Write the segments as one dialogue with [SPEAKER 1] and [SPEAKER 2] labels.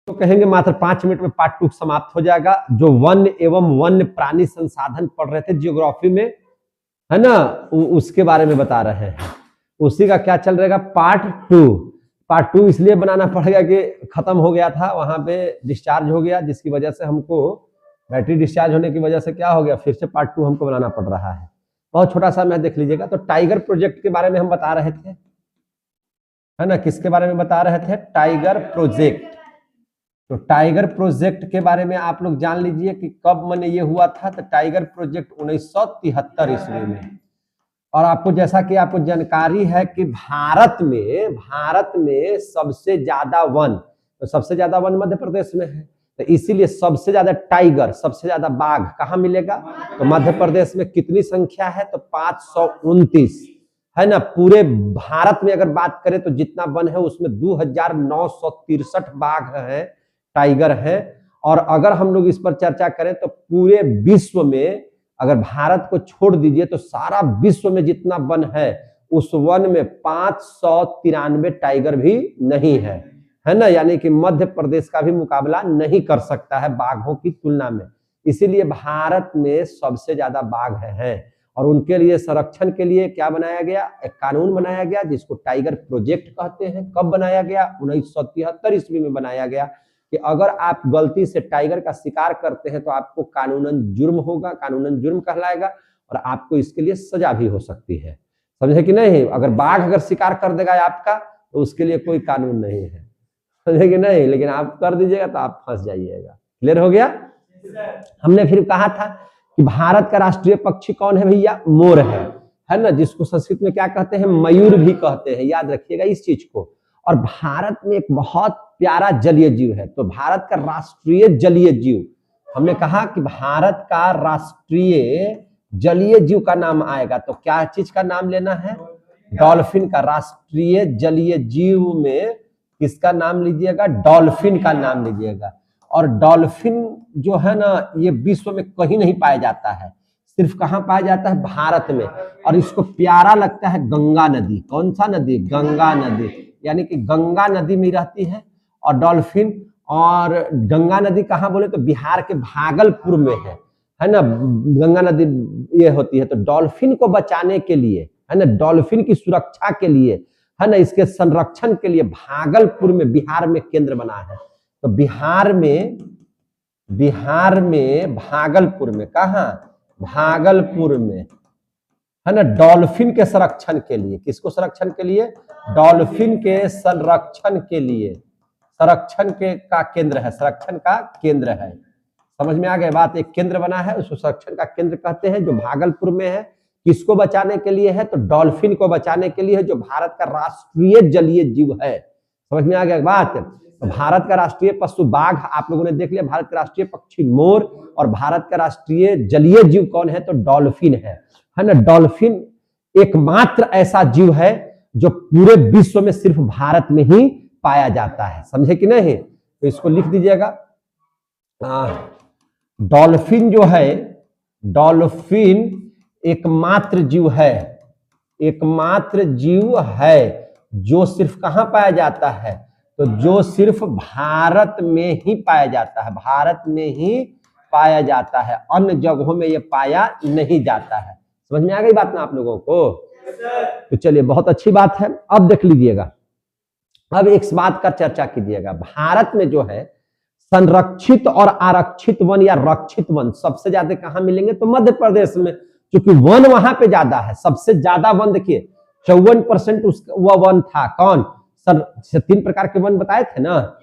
[SPEAKER 1] तो कहेंगे मात्र 5 मिनट में पार्ट 2 समाप्त हो जाएगा। जो वन्य एवं वन्य प्राणी संसाधन पढ़ रहे थे जियोग्राफी में, है ना, उसके बारे में बता रहे हैं। उसी का क्या चल रहेगा, पार्ट 2। पार्ट 2 इसलिए बनाना पड़ेगा कि खत्म हो गया था, वहां पे डिस्चार्ज हो गया, जिसकी वजह से हमको बैटरी डिस्चार्ज होने की वजह से क्या हो गया, फिर से पार्ट 2 हमको बनाना पड़ रहा है। बहुत छोटा सा मैं देख लीजिएगा। तो टाइगर प्रोजेक्ट के बारे में हम बता रहे थे, है ना, किसके बारे में बता रहे थे, टाइगर प्रोजेक्ट। तो टाइगर प्रोजेक्ट के बारे में आप लोग जान लीजिए कि कब मैंने ये हुआ था। तो टाइगर प्रोजेक्ट 1973 ईस्वी में। और आपको जैसा कि आपको जानकारी है कि भारत में सबसे ज्यादा वन, तो सबसे ज्यादा वन मध्य प्रदेश में है। तो इसीलिए सबसे ज्यादा टाइगर, सबसे ज्यादा बाघ कहाँ मिलेगा, तो मध्य प्रदेश में। कितनी संख्या है, तो 529, है ना। पूरे भारत में अगर बात करें तो जितना वन है उसमें 2963 बाघ है, टाइगर है। और अगर हम लोग इस पर चर्चा करें तो पूरे विश्व में, अगर भारत को छोड़ दीजिए तो सारा विश्व में जितना वन है उस वन में 593 टाइगर भी नहीं है, है ना। यानी कि मध्य प्रदेश का भी मुकाबला नहीं कर सकता है बाघों की तुलना में। इसीलिए भारत में सबसे ज्यादा बाघ हैं। और उनके लिए संरक्षण के लिए क्या बनाया गया, एक कानून बनाया गया जिसको टाइगर प्रोजेक्ट कहते हैं। कब बनाया गया, 1973 ईस्वी में बनाया गया कि अगर आप गलती से टाइगर का शिकार करते हैं तो आपको कानूनन जुर्म होगा, कानूनन जुर्म कहलाएगा, और आपको इसके लिए सजा भी हो सकती है। समझे कि नहीं। अगर बाघ अगर शिकार कर देगा आपका तो उसके लिए कोई कानून नहीं है, समझे कि नहीं। लेकिन आप कर दीजिएगा तो आप फंस जाइएगा। क्लियर हो गया। हमने फिर कहा था कि भारत का राष्ट्रीय पक्षी कौन है भैया, मोर है ना, जिसको संस्कृत में क्या कहते हैं, मयूर भी कहते हैं। याद रखिएगा इस चीज को। और भारत में एक बहुत प्यारा जलीय जीव है। तो भारत का राष्ट्रीय जलीय जीव, हमने कहा कि भारत का राष्ट्रीय जलीय जीव का नाम आएगा तो क्या चीज का नाम लेना है, डॉल्फिन का। राष्ट्रीय जलीय जीव में किसका नाम लीजिएगा, डॉल्फिन का नाम लीजिएगा। और डॉल्फिन जो है ना, ये विश्व में कहीं नहीं पाया जाता है, सिर्फ कहाँ पाया जाता है, भारत में। और इसको प्यारा लगता है गंगा नदी। कौन सा नदी, गंगा नदी। यानी कि गंगा नदी में रहती है और डॉल्फिन। और गंगा नदी कहाँ बोले तो बिहार के भागलपुर में है ना, गंगा नदी ये होती है। तो डॉल्फिन को बचाने के लिए, है ना, डॉल्फिन की सुरक्षा के लिए, है ना, इसके संरक्षण के लिए भागलपुर में, बिहार में केंद्र बना है। तो बिहार में भागलपुर में, कहाँ, भागलपुर में, है ना, डॉल्फिन के संरक्षण के लिए। किसको संरक्षण के लिए, डॉल्फिन के संरक्षण के लिए। संरक्षण के का केंद्र है, संरक्षण का केंद्र है। समझ में आ गया बात। एक केंद्र बना है, उसको संरक्षण का केंद्र कहते हैं, जो भागलपुर में है। किसको बचाने के लिए है, तो डॉल्फिन को बचाने के लिए है, जो भारत का राष्ट्रीय जलीय जीव है। समझ में आ गया बात। तो भारत का राष्ट्रीय पशु बाघ आप लोगों ने देख लिया, भारत का राष्ट्रीय पक्षी मोर, और भारत का राष्ट्रीय जलीय जीव कौन है, तो डॉल्फिन है ना। डॉल्फिन एकमात्र ऐसा जीव है जो पूरे विश्व में सिर्फ भारत में ही पाया जाता है। समझे कि नहीं। तो इसको लिख दीजिएगा। डॉल्फिन जो है, डॉल्फिन एकमात्र जीव है, एकमात्र जीव है जो सिर्फ कहां पाया जाता है, तो जो सिर्फ भारत में ही पाया जाता है, भारत में ही पाया जाता है, अन्य जगहों में यह पाया नहीं जाता है। समझ में आ गई बात ना आप लोगों को। तो चलिए, बहुत अच्छी बात है। अब देख लीजिएगा, अब एक बात का चर्चा कीजिएगा। भारत में जो है संरक्षित और आरक्षित वन या रक्षित वन सबसे ज्यादा कहां मिलेंगे, तो मध्य प्रदेश में, क्योंकि वन वहां पे ज्यादा है। सबसे ज्यादा वन देखिए 54% वह वन था। कौन, जैसे 3 प्रकार के वन बताए थे ना,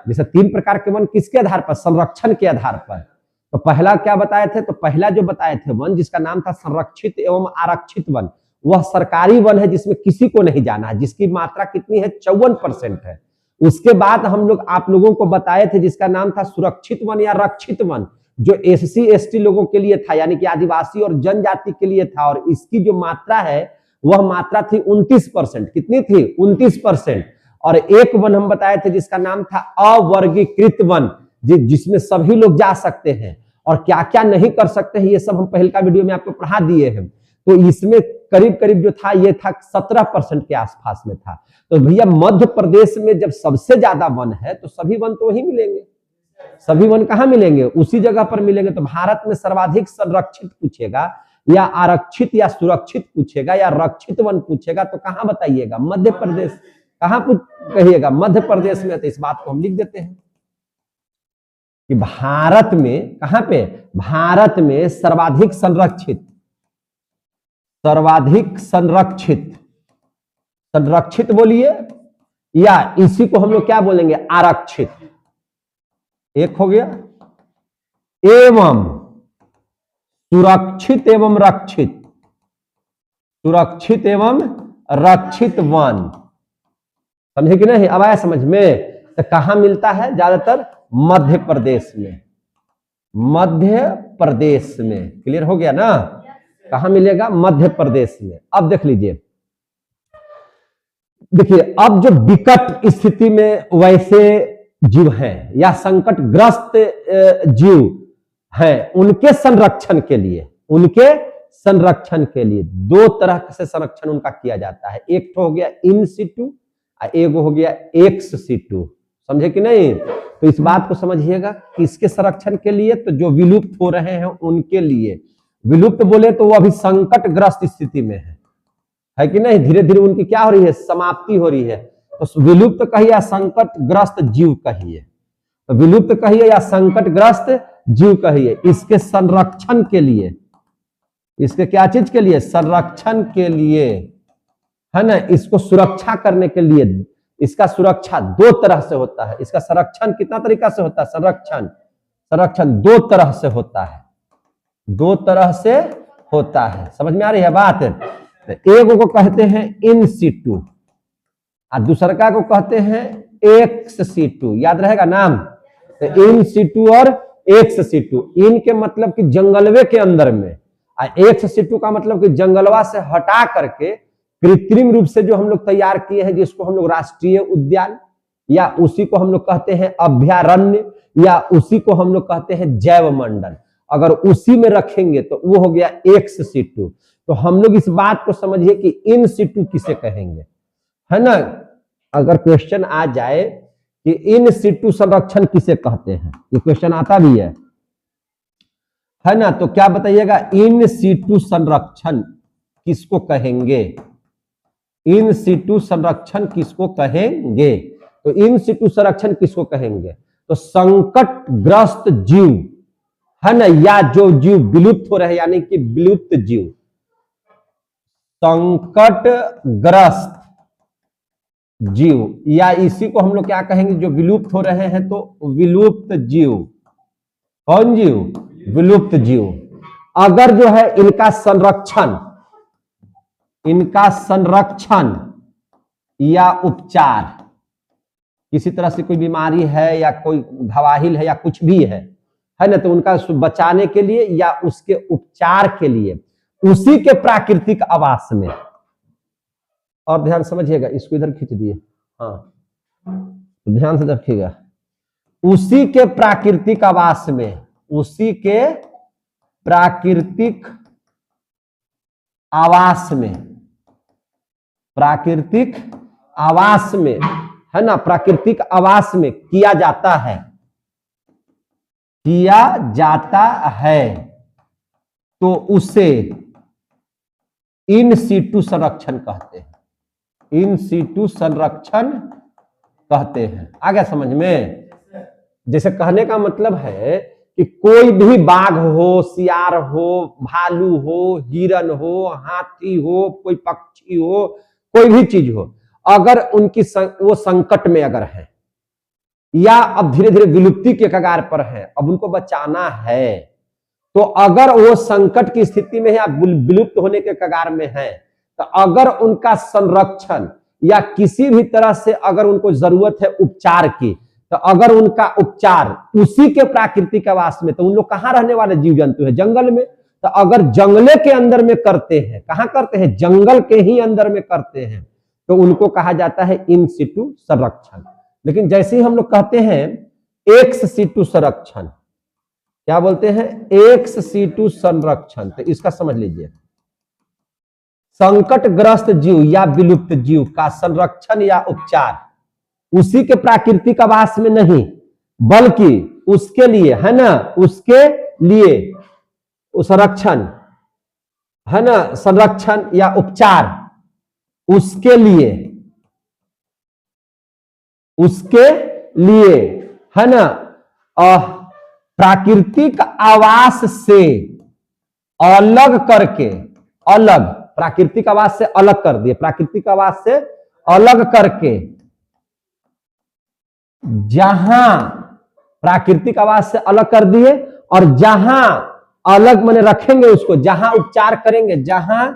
[SPEAKER 1] जैसे 3 प्रकार के वन किसके आधार पर, संरक्षण के आधार पर। तो पहला क्या बताए थे, तो पहला जो बताए थे वन जिसका नाम था संरक्षित एवं आरक्षित वन, वह सरकारी वन है जिसमें किसी को नहीं जाना है, जिसकी मात्रा कितनी है, 54% है। उसके बाद हम लोग आप लोगों को बताए थे जिसका नाम था सुरक्षित वन या रक्षित वन, जो SC ST लोगों के लिए था, यानी कि आदिवासी और जनजाति के लिए था। और इसकी जो मात्रा है वह मात्रा थी 29%। कितनी थी, 29%। और एक वन हम बताए थे जिसका नाम था अवर्गीकृत वन, जिसमें सभी लोग जा सकते हैं और क्या क्या नहीं कर सकते हैं, ये सब हम पहले का वीडियो में आपको पढ़ा दिए हैं। तो इसमें करीब करीब जो था ये था 17% के आसपास में था। तो भैया मध्य प्रदेश में जब सबसे ज्यादा वन है तो सभी वन तो वहीं मिलेंगे। सभी वन कहाँ मिलेंगे? उसी जगह पर मिलेंगे। तो भारत में सर्वाधिक संरक्षित पूछेगा या आरक्षित या सुरक्षित पूछेगा या रक्षित वन पूछेगा तो कहाँ बताइएगा? मध्य प्रदेश। कहाँ कहिएगा? मध्य प्रदेश में। तो इस बात को हम लिख देते हैं कि भारत में, कहां पे? भारत में सर्वाधिक संरक्षित, सर्वाधिक संरक्षित, संरक्षित बोलिए, या इसी को हम लोग क्या बोलेंगे? आरक्षित। एक हो गया। एवं सुरक्षित एवं रक्षित, सुरक्षित एवं रक्षित वन। समझे कि नहीं? अब आया समझ में? तो कहां मिलता है ज्यादातर? मध्य प्रदेश में। मध्य प्रदेश में। क्लियर हो गया ना? कहां मिलेगा? मध्य प्रदेश में। अब देख लीजिए, देखिए अब जो विकट स्थिति में वैसे जीव हैं या संकटग्रस्त जीव हैं, उनके संरक्षण के लिए, उनके संरक्षण के लिए दो तरह से संरक्षण उनका किया जाता है। एक तो हो गया इन सिटू, एक हो गया एक्स सिटू। समझे कि नहीं? तो इस बात को समझिएगा कि इसके संरक्षण के लिए तो जो विलुप्त हो रहे हैं उनके लिए, विलुप्त बोले तो वो अभी संकटग्रस्त स्थिति में है कि नहीं? धीरे धीरे उनकी क्या हो रही है? समाप्ति हो रही है। तो विलुप्त कहिए या संकटग्रस्त जीव कहिए, तो विलुप्त कहिए या संकटग्रस्त जीव कहिए, इसके संरक्षण के लिए, इसके क्या चीज के लिए? संरक्षण के लिए, है ना? इसको सुरक्षा करने के लिए। इसका सुरक्षा दो तरह से होता है। इसका संरक्षण कितना तरीका से होता है? संरक्षण, संरक्षण दो तरह से होता है, दो तरह से होता है। समझ में आ रही है बात? एक को कहते हैं इन सिटू और दूसरा को कहते हैं एक्स सिटू। याद रहेगा नाम? तो इन सिटू और एक्स सिटू। इन के मतलब कि जंगलवे के अंदर में, और एक्स सिटू का मतलब कि जंगलवा से हटा करके कृत्रिम रूप से जो हम लोग तैयार किए हैं, जिसको हम लोग राष्ट्रीय उद्यान या उसी को हम लोग कहते हैं अभ्यारण्य या उसी को हम लोग कहते हैं जैव मंडल। अगर उसी में रखेंगे तो वो हो गया एक्स सिटू। तो हम लोग इस बात को समझिए कि इन सिटू किसे कहेंगे, है ना? अगर क्वेश्चन आ जाए कि इन सिटू संरक्षण किसे कहते हैं, ये क्वेश्चन आता भी है ना? तो क्या बताइएगा? इन सिटू संरक्षण किसको कहेंगे? इन सिटू संरक्षण किसको कहेंगे? तो इन सिटू संरक्षण किसको कहेंगे? तो संकटग्रस्त जीव, है ना, या जो जीव विलुप्त हो रहे, यानी कि विलुप्त जीव, संकटग्रस्त जीव, या इसी को हम लोग क्या कहेंगे? जो विलुप्त हो रहे हैं तो विलुप्त जीव। कौन जीव? विलुप्त जीव। अगर जो है इनका संरक्षण, इनका संरक्षण या उपचार, किसी तरह से कोई बीमारी है या कोई घवाहिल है या कुछ भी है ना, तो उनका बचाने के लिए या उसके उपचार के लिए उसी के प्राकृतिक आवास में, और ध्यान समझिएगा, इसको इधर खींच दिए, हाँ ध्यान से रखिएगा, उसी के प्राकृतिक आवास में, उसी के प्राकृतिक आवास में, प्राकृतिक आवास में, है ना, प्राकृतिक आवास में किया जाता है, किया जाता है, तो उसे इन सीटू संरक्षण कहते हैं। इन सीटू संरक्षण कहते हैं। आ गया समझ में? जैसे कहने का मतलब है कि कोई भी बाघ हो, सियार हो, भालू हो, हिरन हो, हाथी हो, कोई पक्षी हो, कोई भी चीज हो, अगर उनकी वो संकट में अगर है या अब धीरे धीरे विलुप्ति के कगार पर है, अब उनको बचाना है, तो अगर वो संकट की स्थिति में है या विलुप्त होने के कगार में है, तो अगर उनका संरक्षण या किसी भी तरह से अगर उनको जरूरत है उपचार की, तो अगर उनका उपचार उसी के प्राकृतिक आवास में, तो उन लोग कहां रहने वाले जीव जंतु है? जंगल में। तो अगर जंगले के अंदर में करते हैं, कहां करते हैं? जंगल के ही अंदर में करते हैं, तो उनको कहा जाता है इन सिटू संरक्षण। लेकिन जैसे ही हम लोग कहते हैं एक्स सिटू संरक्षण, क्या बोलते हैं? एक्स सिटू संरक्षण, तो इसका समझ लीजिए, संकटग्रस्त जीव या विलुप्त जीव का संरक्षण या उपचार उसी के प्राकृतिक आवास में नहीं, बल्कि उसके लिए, है ना, उसके लिए संरक्षण, है ना, संरक्षण या उपचार उसके लिए है ना, प्राकृतिक आवास से अलग करके, अलग प्राकृतिक आवास से अलग कर दिए, प्राकृतिक आवास से अलग करके, जहां प्राकृतिक आवास से अलग कर दिए और जहां अलग माने रखेंगे उसको, जहां उपचार करेंगे, जहां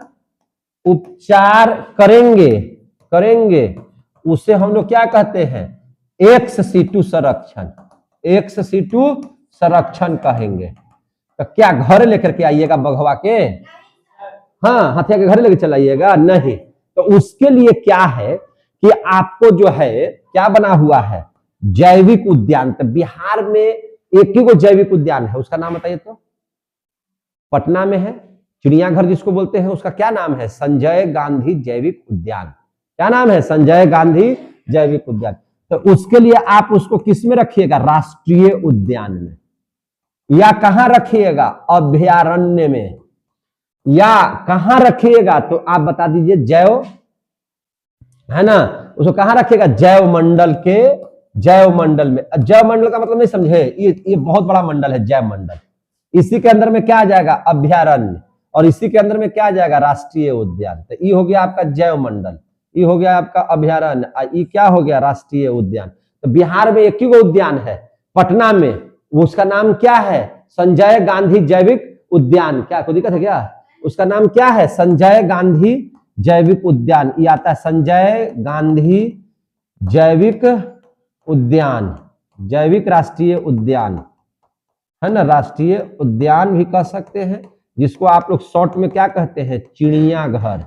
[SPEAKER 1] उपचार करेंगे उसे हम लोग क्या कहते हैं, एक्स सीटू संरक्षण, एक्स सीटू संरक्षण कहेंगे। तो क्या घर लेकर के आइएगा बघवा के, हाँ हथिया के घर लेकर चलाइएगा नहीं। तो उसके लिए क्या है कि आपको जो है क्या बना हुआ है, जैविक उद्यान। तो बिहार में एक ही को जैविक उद्यान है, उसका नाम बताइए तो। पटना में है चिड़ियाघर जिसको बोलते हैं, उसका क्या नाम है, संजय गांधी जैविक उद्यान। क्या नाम है, संजय गांधी जैविक उद्यान। तो उसके लिए आप उसको किस में रखिएगा, राष्ट्रीय उद्यान में, या कहां रखिएगा, अभयारण्य में, या कहां रखिएगा तो आप बता दीजिए, जैव, है ना, उसको कहां रखिएगा, जैव मंडल के, जैव मंडल में। जैव मंडल का मतलब नहीं समझे, ये बहुत बड़ा मंडल है जैव मंडल। इसी के अंदर में क्या आ जाएगा, अभयारण्य, और इसी के अंदर में क्या आ जाएगा, राष्ट्रीय उद्यान। तो ये हो गया आपका जैव मंडल, ये हो गया आपका अभयारण्य, ये क्या हो गया, राष्ट्रीय उद्यान। तो बिहार में एक ही वो उद्यान है, पटना में, उसका नाम क्या है, संजय गांधी जैविक उद्यान। क्या कोई दिक्कत है क्या, उसका नाम क्या है, संजय गांधी जैविक उद्यान। ये आता है संजय गांधी जैविक उद्यान, जैविक राष्ट्रीय उद्यान, है ना, राष्ट्रीय उद्यान भी कह सकते हैं, जिसको आप लोग शॉर्ट में क्या कहते हैं, चिड़ियाघर।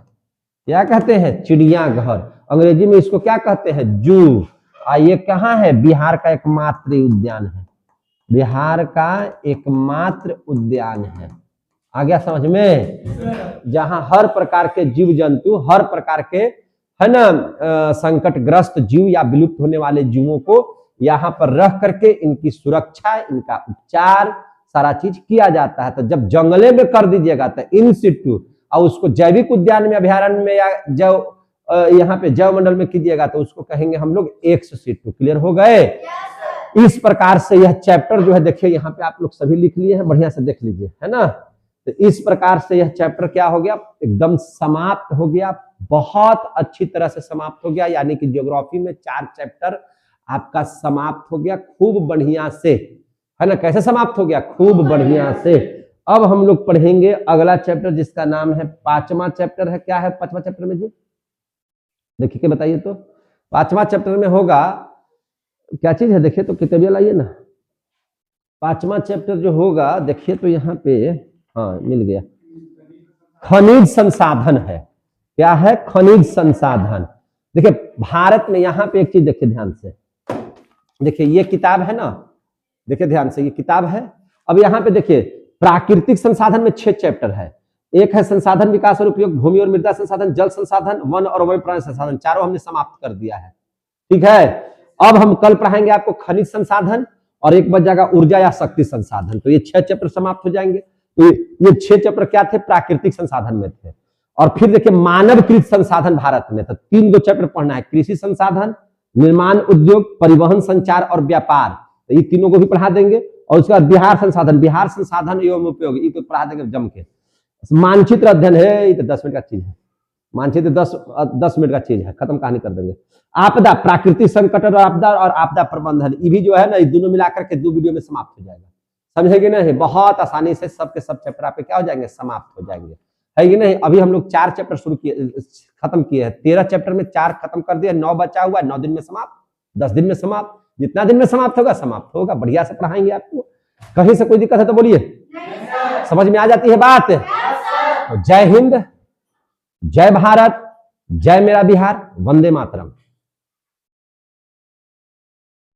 [SPEAKER 1] क्या कहते हैं, चिड़ियाघर। अंग्रेजी में इसको क्या कहते हैं, जू। ये कहाँ है, बिहार का एकमात्र उद्यान है, बिहार का एकमात्र उद्यान है। आ गया समझ में, जहां हर प्रकार के जीव जंतु, हर प्रकार के, है ना, संकटग्रस्त जीव या विलुप्त होने वाले जीवों को यहाँ पर रख करके इनकी सुरक्षा, इनका उपचार, सारा चीज किया जाता है। तो जब जंगले में कर दीजिएगा तो इन सिटू, और उसको जैविक उद्यान में, अभयारण्य में, या जैव यहाँ पे जैव मंडल में कीजिएगा तो उसको कहेंगे हम लोग एक्स सिटू। क्लियर हो गए। इस प्रकार से यह चैप्टर जो है, देखिए यहाँ पे आप लोग सभी लिख लिए हैं, बढ़िया से देख लीजिए, है ना। तो इस प्रकार से यह चैप्टर क्या हो गया, एकदम समाप्त हो गया, बहुत अच्छी तरह से समाप्त हो गया। यानी कि ज्योग्राफी में 4 चैप्टर आपका समाप्त हो गया खूब बढ़िया से, है ना। कैसे समाप्त हो गया, खूब बढ़िया से। अब हम लोग पढ़ेंगे अगला चैप्टर, जिसका नाम है 5वां चैप्टर है। क्या है 5वां चैप्टर में जी, देखिए के बताइए तो। 5वां चैप्टर में होगा क्या चीज है, देखिए तो किताबियां लाइए ना। 5वां चैप्टर जो होगा, देखिए तो यहाँ पे, हाँ मिल गया, खनिज संसाधन है। क्या है, खनिज संसाधन। देखिए भारत में यहाँ पे एक चीज देखिए ध्यान से, देखिए ये किताब है ना, देखिए ध्यान से, ये किताब है। अब यहाँ पे देखिए प्राकृतिक संसाधन में 6 चैप्टर है। एक है संसाधन विकास और उपयोग, भूमि और मृदा संसाधन, जल संसाधन, वन और वन्य प्राणी संसाधन, चारों हमने समाप्त कर दिया है। ठीक है, अब हम कल पढ़ाएंगे आपको खनिज संसाधन, और एक बच जाएगा ऊर्जा या शक्ति संसाधन। तो ये 6 चैप्टर समाप्त हो जाएंगे। तो ये 6 चैप्टर क्या थे, प्राकृतिक संसाधन में थे। और फिर देखिए मानवकृत संसाधन भारत में, तो 3 चैप्टर पढ़ना है, कृषि संसाधन, निर्माण उद्योग, परिवहन, संचार और व्यापार। तो ये तीनों को भी पढ़ा देंगे। और उसके बाद बिहार संसाधन, बिहार संसाधन एवं उपयोग, ये तो पढ़ा देंगे जम के। मानचित्र अध्ययन है, ये तो 10 मिनट का चीज है, मानचित्र 10 मिनट का चीज है, खत्म कहानी कर देंगे। आपदा, प्राकृतिक संकट और आपदा प्रबंधन, ये भी जो है ना, ये दोनों मिलाकर के 2 वीडियो में समाप्त हो जाएगा। समझेंगे नहीं, बहुत आसानी से सबके सब चैप्टर आपके क्या हो जाएंगे, समाप्त हो जाएंगे, है कि नहीं। अभी हम लोग 4 चैप्टर शुरू किए, खत्म किए हैं। 13 चैप्टर में 4 खत्म कर दिया, 9 बचा हुआ, 9 दिन में समाप्त, 10 दिन में समाप्त, जितना दिन में समाप्त होगा समाप्त होगा। बढ़िया से पढ़ाएंगे आपको, कहीं से कोई दिक्कत है तो बोलिए, समझ में आ जाती है बात। तो जय हिंद, जय भारत, जय मेरा बिहार, वंदे मातरम।